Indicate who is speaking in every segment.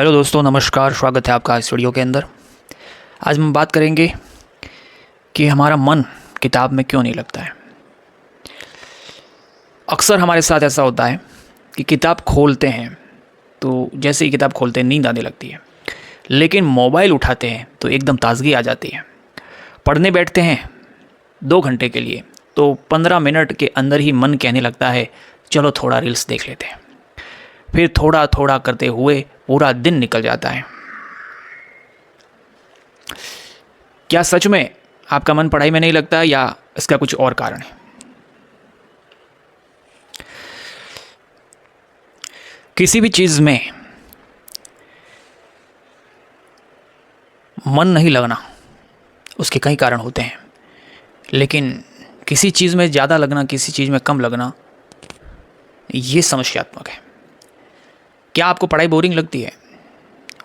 Speaker 1: Hello दोस्तों, नमस्कार। स्वागत है आपका इस वीडियो के अंदर। आज हम बात करेंगे कि हमारा मन किताब में क्यों नहीं लगता है। अक्सर हमारे साथ ऐसा होता है कि किताब खोलते हैं तो जैसे ही किताब खोलते हैं नींद आने लगती है, लेकिन मोबाइल उठाते हैं तो एकदम ताजगी आ जाती है। पढ़ने बैठते हैं 2 घंटे के लिए तो 15 मिनट के अंदर ही मन कहने लगता है चलो थोड़ा रील्स देख लेते हैं। फिर थोड़ा थोड़ा करते हुए पूरा दिन निकल जाता है। क्या सच में आपका मन पढ़ाई में नहीं लगता या इसका कुछ और कारण है? किसी भी चीज़ में मन नहीं लगना उसके कई कारण होते हैं, लेकिन किसी चीज़ में ज़्यादा लगना, किसी चीज़ में कम लगना, ये समस्यात्मक है। क्या आपको पढ़ाई बोरिंग लगती है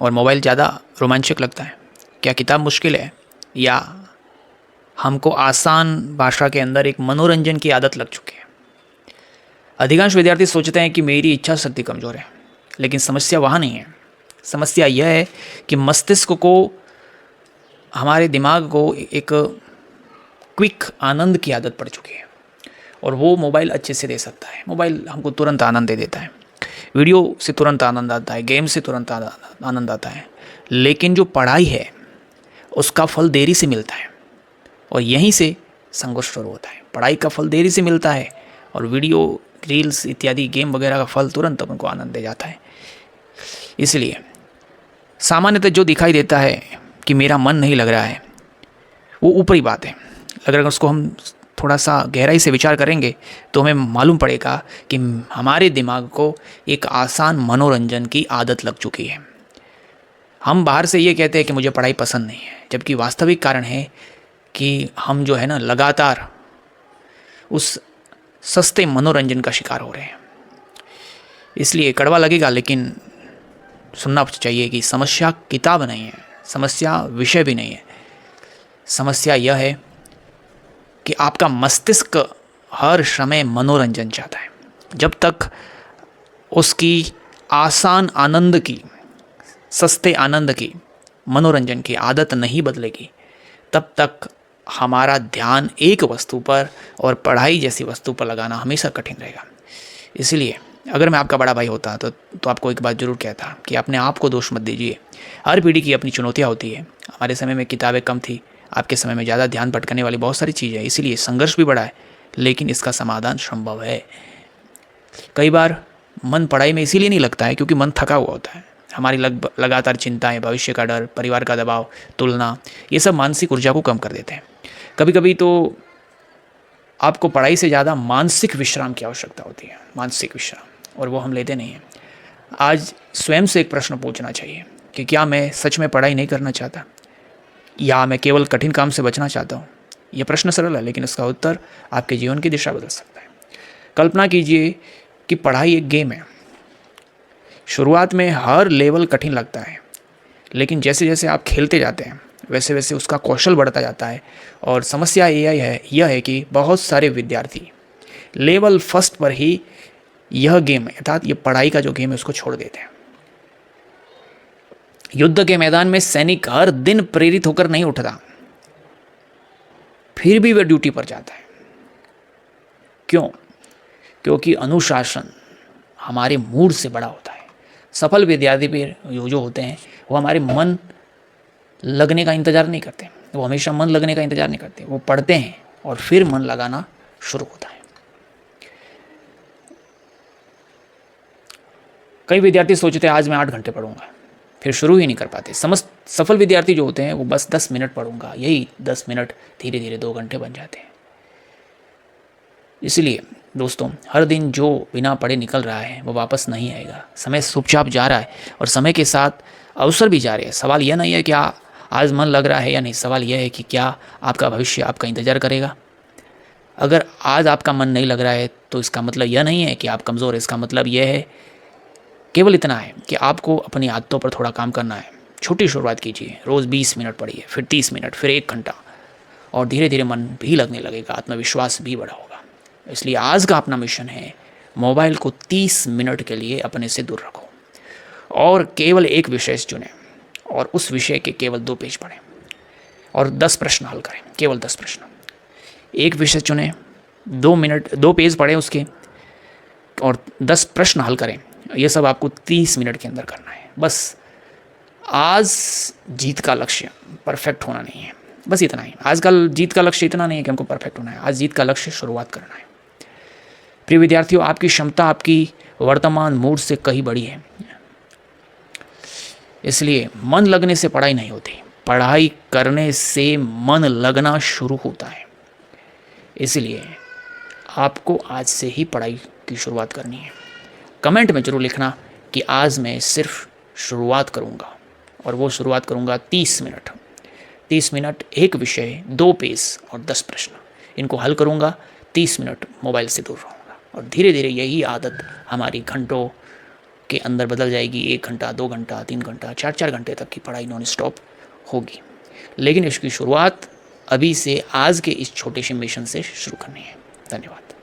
Speaker 1: और मोबाइल ज़्यादा रोमांचक लगता है? क्या किताब मुश्किल है या हमको आसान भाषा के अंदर एक मनोरंजन की आदत लग चुकी है? अधिकांश विद्यार्थी सोचते हैं कि मेरी इच्छा शक्ति कमज़ोर है, लेकिन समस्या वहाँ नहीं है। समस्या यह है कि मस्तिष्क को, हमारे दिमाग को एक क्विक आनंद की आदत पड़ चुकी है और वो मोबाइल अच्छे से दे सकता है। मोबाइल हमको तुरंत आनंद दे देता है, वीडियो से तुरंत आनंद आता है, गेम से तुरंत आनंद आता है, लेकिन जो पढ़ाई है उसका फल देरी से मिलता है और यहीं से संघर्ष शुरू होता है। पढ़ाई का फल देरी से मिलता है और वीडियो, रील्स इत्यादि गेम वगैरह का फल तुरंत उनको आनंद दे जाता है। इसलिए सामान्यतः जो दिखाई देता है कि मेरा मन नहीं लग रहा है वो ऊपरी बात है। अगर उसको हम थोड़ा सा गहराई से विचार करेंगे तो हमें मालूम पड़ेगा कि हमारे दिमाग को एक आसान मनोरंजन की आदत लग चुकी है। हम बाहर से ये कहते हैं कि मुझे पढ़ाई पसंद नहीं है, जबकि वास्तविक कारण है कि हम जो है ना लगातार उस सस्ते मनोरंजन का शिकार हो रहे हैं। इसलिए कड़वा लगेगा, लेकिन सुनना चाहिए कि समस्या किताब नहीं है, समस्या विषय भी नहीं है। समस्या यह है कि आपका मस्तिष्क हर समय मनोरंजन चाहता है। जब तक उसकी आसान आनंद की, सस्ते आनंद की, मनोरंजन की आदत नहीं बदलेगी, तब तक हमारा ध्यान एक वस्तु पर और पढ़ाई जैसी वस्तु पर लगाना हमेशा कठिन रहेगा। इसलिए अगर मैं आपका बड़ा भाई होता तो आपको एक बात जरूर कहता कि अपने आप को दोष मत दीजिए। हर पीढ़ी की अपनी चुनौतियाँ होती है। हमारे समय में किताबें कम थी, आपके समय में ज़्यादा ध्यान भटकाने वाली बहुत सारी चीज़ें हैं, इसीलिए संघर्ष भी बढ़ा है, लेकिन इसका समाधान संभव है। कई बार मन पढ़ाई में इसीलिए नहीं लगता है क्योंकि मन थका हुआ होता है। हमारी लगातार चिंताएं, भविष्य का डर, परिवार का दबाव, तुलना, ये सब मानसिक ऊर्जा को कम कर देते हैं। कभी कभी तो आपको पढ़ाई से ज़्यादा मानसिक विश्राम की आवश्यकता होती है, मानसिक विश्राम, और वो हम लेते नहीं हैं। आज स्वयं से एक प्रश्न पूछना चाहिए कि क्या मैं सच में पढ़ाई नहीं करना चाहता या मैं केवल कठिन काम से बचना चाहता हूँ? यह प्रश्न सरल है, लेकिन इसका उत्तर आपके जीवन की दिशा बदल सकता है। कल्पना कीजिए कि पढ़ाई एक गेम है। शुरुआत में हर लेवल कठिन लगता है, लेकिन जैसे जैसे आप खेलते जाते हैं वैसे वैसे उसका कौशल बढ़ता जाता है। और समस्या यह है कि बहुत सारे विद्यार्थी लेवल फर्स्ट पर ही यह गेम, अर्थात ये पढ़ाई का जो गेम है, उसको छोड़ देते हैं। युद्ध के मैदान में सैनिक हर दिन प्रेरित होकर नहीं उठता, फिर भी वह ड्यूटी पर जाता है। क्यों? क्योंकि अनुशासन हमारे मूड से बड़ा होता है। सफल विद्यार्थी भी जो होते हैं वो हमारे मन लगने का इंतजार नहीं करते, वो हमेशा मन लगने का इंतजार नहीं करते। वो पढ़ते हैं और फिर मन लगाना शुरू होता है। कई विद्यार्थी सोचते हैं आज मैं 8 घंटे पढ़ूंगा, फिर शुरू ही नहीं कर पाते। सफल विद्यार्थी जो होते हैं वो बस 10 मिनट पढ़ूंगा, यही 10 मिनट धीरे धीरे 2 घंटे बन जाते हैं। इसलिए दोस्तों, हर दिन जो बिना पढ़े निकल रहा है वो वापस नहीं आएगा। समय चुपचाप जा रहा है और समय के साथ अवसर भी जा रहे हैं। सवाल यह नहीं है कि आज मन लग रहा है या नहीं, सवाल यह है कि क्या आपका भविष्य आपका इंतजार करेगा। अगर आज आपका मन नहीं लग रहा है तो इसका मतलब यह नहीं है कि आप कमज़ोर हैं। इसका मतलब यह है, केवल इतना है कि आपको अपनी आदतों पर थोड़ा काम करना है। छोटी शुरुआत कीजिए, रोज़ 20 मिनट पढ़िए, फिर 30 मिनट, फिर 1 घंटा, और धीरे धीरे मन भी लगने लगेगा, आत्मविश्वास भी बढ़ा होगा। इसलिए आज का अपना मिशन है, मोबाइल को 30 मिनट के लिए अपने से दूर रखो और केवल एक विषय चुनें और उस विषय के केवल 2 पेज पढ़ें और 10 प्रश्न हल करें, केवल 10 प्रश्न। एक विषय चुनें, 2 पेज पढ़ें उसके और 10 प्रश्न हल करें। ये सब आपको 30 मिनट के अंदर करना है। बस आज जीत का लक्ष्य परफेक्ट होना नहीं है, बस इतना ही। आज का जीत का लक्ष्य इतना नहीं है कि हमको परफेक्ट होना है, आज जीत का लक्ष्य शुरुआत करना है। प्रिय विद्यार्थियों, आपकी क्षमता आपकी वर्तमान मूड से कहीं बड़ी है, इसलिए मन लगने से पढ़ाई नहीं होती, पढ़ाई करने से मन लगना शुरू होता है। इसलिए आपको आज से ही पढ़ाई की शुरुआत करनी है। कमेंट में जरूर लिखना कि आज मैं सिर्फ शुरुआत करूंगा, और वो शुरुआत करूंगा 30 मिनट। 30 मिनट, एक विषय, 2 पेज और 10 प्रश्न, इनको हल करूंगा। 30 मिनट मोबाइल से दूर रहूँगा और धीरे धीरे यही आदत हमारी घंटों के अंदर बदल जाएगी। 1 घंटा, 2 घंटा, 3 घंटा, 4 घंटे तक की पढ़ाई नॉन स्टॉप होगी। लेकिन इसकी शुरुआत अभी से, आज के इस छोटे से मिशन से शुरू करनी है। धन्यवाद।